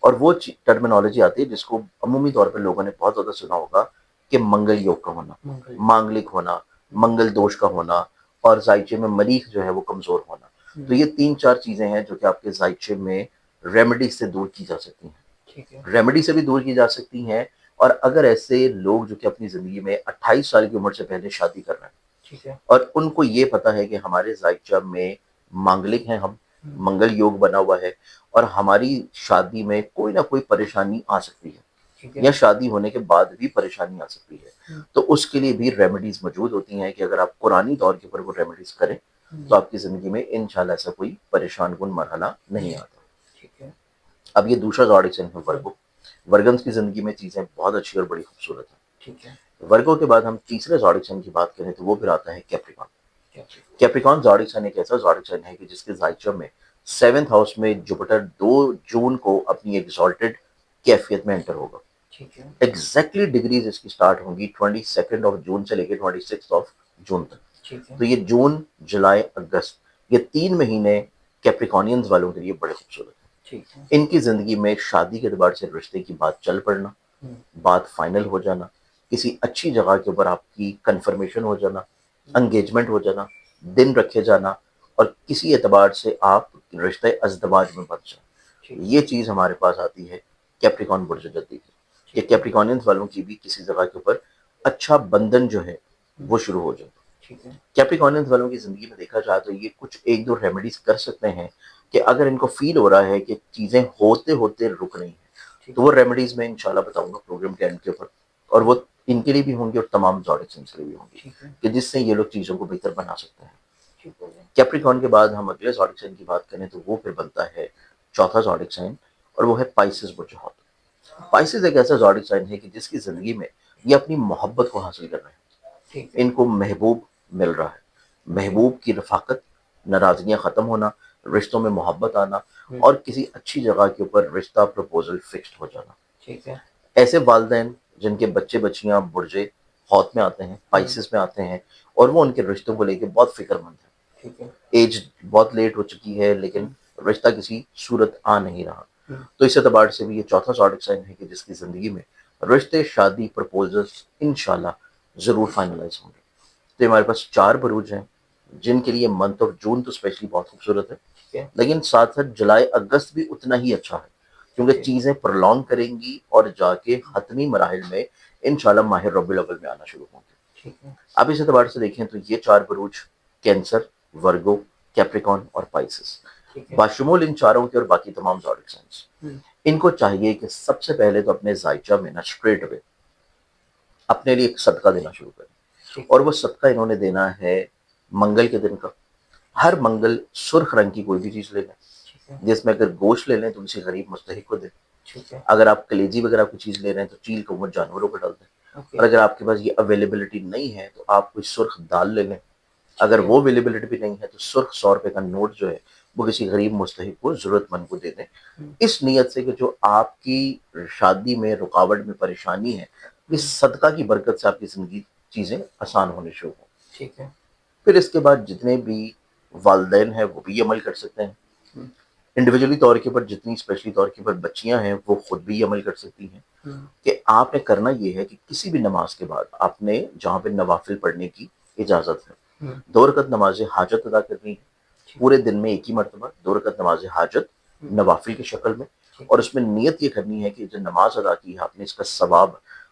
اور وہ ٹرمینالوجی آتی ہے جس کو عمومی طور پر لوگوں نے بہت زیادہ سنا ہوگا کہ منگل یوگ کا ہونا، منگل مانگلک ہونا، منگل دوش کا ہونا، اور زائچے میں مریخ جو ہے وہ کمزور ہونا. تو یہ 3-4 چیزیں ہیں جو کہ آپ کے زائچے میں ریمیڈی سے دور کی جا سکتی ہیں. ٹھیک ہے ریمیڈی سے بھی دور کی جا سکتی ہیں. اور اگر ایسے لوگ جو کہ اپنی زندگی میں 28 سال کی عمر سے پہلے شادی کر رہے ہیں ٹھیک ہے اور ان کو یہ پتا ہے کہ ہمارے زائچہ میں مانگلک ہیں، ہم منگل یوگ بنا ہوا ہے اور ہماری شادی میں کوئی نہ کوئی پریشانی آ سکتی ہے ٹھیک یا ہے شادی ہونے کے بعد بھی پریشانی آ سکتی ہے، تو اس کے لیے بھی ریمیڈیز موجود ہوتی ہیں کہ اگر آپ قرآنی طور کے اوپر وہ ریمیڈیز کریں تو آپ کی زندگی میں انشاءاللہ ایسا کوئی پریشان کن مرحلہ نہیں آتا. ٹھیک ہے اب یہ دوسرا زوڈک ہے ورگو. ورگنز کی زندگی میں چیزیں بہت اچھی اور بڑی خوبصورت ہیں. ٹھیک ہے ورگو کے بعد ہم تیسرے زوڈک کی بات کریں تو وہ پھر آتا ہے کیپریکان. ٹھیک کیپریکان زوڈک سائن ایک ایسا زوڈک سائن ہے کہ جس کے زائچہ میں 7th ہاؤس میں جوپیٹر 2 جون کو اپنی ایگزالٹڈ کیفیت میں انٹر ہوگا. ٹھیک ہے ایگزیکٹلی ڈگریز اس کی سٹارٹ ہوں گی 22 جون سے لے کے 26 جون تک. ٹھیک ہے تو یہ جون، جولائی، اگست، یہ 3 مہینے کیپریکونینز والوں کے لیے بڑے خوبصورت ہیں. ٹھیک ہے ان کی زندگی میں شادی کے اعتبار سے رشتے کی بات چل پڑنا، بات فائنل ہو جانا، کسی اچھی جگہ کے اوپر آپ کی کنفرمیشن ہو جانا، انگیجمنٹ ہو جانا، دن رکھے جانا اور کسی اعتبار سے آپ رشتہ ازدواج میں بچ جائیں، یہ چیز ہمارے پاس آتی ہے کیپریکون برج جدی کی. کہ کیپریکونینز والوں کی بھی کسی جگہ کے اوپر اچھا بندھن جو ہے وہ شروع ہو جائے. ٹھیک ہے کیپریکونینز والوں کی زندگی میں دیکھا جائے تو یہ کچھ 1-2 ریمیڈیز کر سکتے ہیں کہ اگر ان کو فیل ہو رہا ہے کہ چیزیں ہوتے ہوتے رک رہی ہیں تو وہ ریمیڈیز میں انشاءاللہ بتاؤں گا پروگرام کے اینڈ کے اوپر، اور وہ ان کے لیے بھی ہوں گی اور تمام زوڈک کے لیے بھی ہوں گی ٹھیک ہے کہ جس سے یہ لوگ چیزوں کو بہتر بنا سکتے ہیں. ٹھیک ہے کیپریکون کے بعد ہم اگلے زوڈک سائن کی بات کریں تو وہ پھر بنتا ہے چوتھا زوڈک سائن اور وہ ہے پائسز برج حوت. پائسز ایک ایسا زوڈک سائن ہے کہ جس کی زندگی میں یہ اپنی محبت کو حاصل کر رہے ہیں. ٹھیک ہے ان کو محبوب مل رہا ہے، محبوب کی رفاقت، ناراضگیاں ختم ہونا، رشتوں میں محبت آنا اور کسی اچھی جگہ کے اوپر رشتہ پروپوزل فکسڈ ہو جانا. ٹھیک ہے ایسے والدین جن کے بچے بچیاں برج حوت میں آتے ہیں، پائسز میں آتے ہیں اور وہ ان کے رشتوں کو لے کے بہت فکر مند ہیں. ٹھیک ہے ایج بہت لیٹ ہو چکی ہے لیکن رشتہ کسی صورت آ نہیں رہا. تو اس اعتبار سے بھی یہ چوتھا زوڈک سائن ہے کہ جس کی زندگی میں رشتے، شادی، پرپوزلز انشاءاللہ ضرور فائنلائز ہوں گے. تو ہمارے پاس 4 بروج ہیں جن کے لیے منتھ آف جون تو اسپیشلی بہت خوبصورت ہے، لیکن ساتھ ساتھ جولائی اگست بھی اتنا ہی اچھا ہے کیونکہ چیزیں پرلونگ کریں گی اور جا کے حتمی مراحل میں انشاءاللہ ماہ ربیع الاول میں آنا شروع ہوں گے. ٹھیک ہے اب اس اعتبار سے دیکھیں تو یہ 4 بروج کینسر، ورگو، کیپریکون اور پائسس باشمول ان چاروں کے اور باقی تمام زوڈک سائنس، ان کو چاہیے کہ سب سے پہلے تو اپنے زائچہ میں نا اسٹریٹ اوے اپنے لیے ایک صدقہ دینا شروع کریں. اور وہ صدقہ انہوں نے دینا ہے منگل کے دن کا. ہر منگل سرخ رنگ کی کوئی بھی چیز لے لیں، جس میں اگر گوشت لے لیں تو کسی غریب مستحق کو دیں. اگر آپ کلیجی وغیرہ کوئی چیز لے رہے ہیں تو چیل کو وہ جانوروں کو ڈال دیں. اور اگر آپ کے پاس یہ اویلیبلٹی نہیں ہے تو آپ کوئی سرخ دال لے لیں. اگر وہ اویلیبلٹی بھی نہیں ہے تو سرخ 100 روپے کا نوٹ جو ہے وہ کسی غریب مستحق کو، ضرورت مند کو دے دیں، اس نیت سے کہ جو آپ کی شادی میں رکاوٹ میں پریشانی ہے اس صدقہ کی برکت سے آپ کی زندگی چیزیں آسان ہونے شروع ہوں. ٹھیک ہے پھر اس کے بعد جتنے بھی والدین ہیں وہ بھی عمل کر سکتے ہیں. انڈیویجولی طور کے اوپر جتنی اسپیشلی طور کے اوپر بچیاں ہیں وہ خود بھی عمل کر سکتی ہیں کہ آپ نے کرنا یہ ہے کہ کسی بھی نماز کے بعد آپ نے جہاں پہ نوافل پڑھنے کی اجازت ہے 2 رکعت نماز حاجت ادا کرنی ہے پورے دن میں ایک ہی مرتبہ 2 رکعت نماز حاجت نوافل کی شکل میں، اور اس میں نیت یہ کرنی ہے کہ جو نماز ادا کی ہے آپ نے اس کا ثواب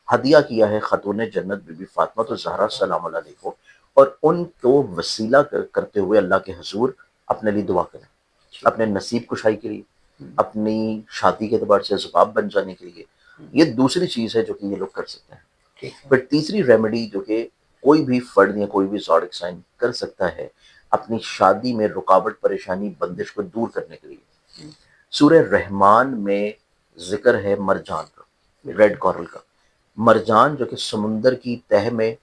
ہدیہ کیا ہے خاتون جنت بی بی فاطمہ تو زہرا سلام اللہ علیہ کو، اور ان کو وسیلہ کرتے ہوئے اللہ کے حضور اپنے لیے دعا کریں، اپنے نصیب کشائی کے لیے، اپنی شادی کے اعتبار سے اسباب بن جانے کے لیے. یہ دوسری چیز ہے جو کہ یہ لوگ کر سکتے ہیں. پھر تیسری ریمیڈی جو کہ کوئی بھی فرد یا کوئی بھی زوڈک سائن کر سکتا ہے اپنی شادی میں رکاوٹ، پریشانی، بندش کو دور کرنے کے لیے، سورہ رحمان میں ذکر ہے مرجان کا، ریڈ کورل کا. مرجان جو کہ سمندر کی تہ میں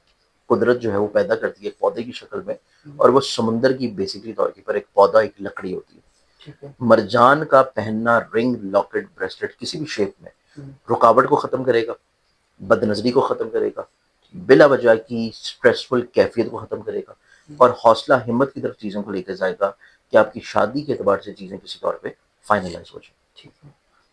قدرت جو ہے وہ پیدا کرتی ہے ایک پودے کی شکل میں، اور وہ سمندر کی بیسکلی طور پر ایک پودا، ایک لکڑی ہوتی ہے. مرجان کا پہننا رنگ، لاکٹ، بریسلٹ کسی بھی شیپ میں رکاوٹ کو ختم کرے گا، بد نظری کو ختم کرے گا، بلا وجہ کی سٹریسفل کیفیت کو ختم کرے گا اور حوصلہ ہمت کی طرف چیزوں کو لے کے جائے گا کہ آپ کی شادی کے اعتبار سے چیزیں کسی طور پہ فائنلائز ہو جائیں.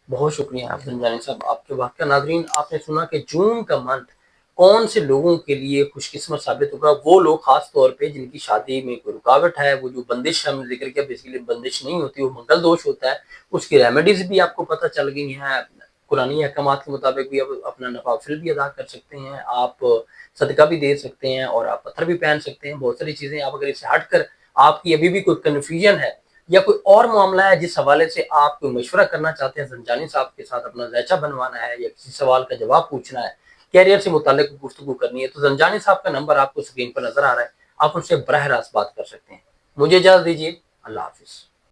بہت شکریہ آپ زنجانی صاحب آپ کے واقعہ. ناظرین آپ نے سنا کہ جون کا منتھ کون سے لوگوں کے لیے خوش قسمت ثابت ہوگا. وہ لوگ خاص طور پہ جن کی شادی میں کوئی رکاوٹ ہے, وہ جو بندش ہم نے ذکر کیا بیسیکلی بندش نہیں ہوتی, وہ منگل دوش ہوتا ہے, اس کی ریمیڈیز بھی آپ کو پتہ چل گئی ہیں. قرآنی احکامات کے مطابق بھی آپ اپنا نوافل بھی ادا کر سکتے ہیں, آپ صدقہ بھی دے سکتے ہیں, اور آپ پتھر بھی پہن سکتے ہیں. بہت ساری چیزیں آپ اگر اس سے ہٹ کر آپ کی ابھی بھی کوئی کنفیوژن ہے یا کوئی اور معاملہ ہے جس حوالے سے آپ کوئی مشورہ کرنا چاہتے ہیں, زنجانی صاحب کے ساتھ اپنا ذائچہ بنوانا ہے یا کسی سوال کا جواب پوچھنا ہے, کیریئر سے متعلق گفتگو کرنی ہے, تو زنجانی صاحب کا نمبر آپ کو اسکرین پر نظر آ رہا ہے, آپ ان سے براہ راست بات کر سکتے ہیں. مجھے اجازت دیجیے, اللہ حافظ.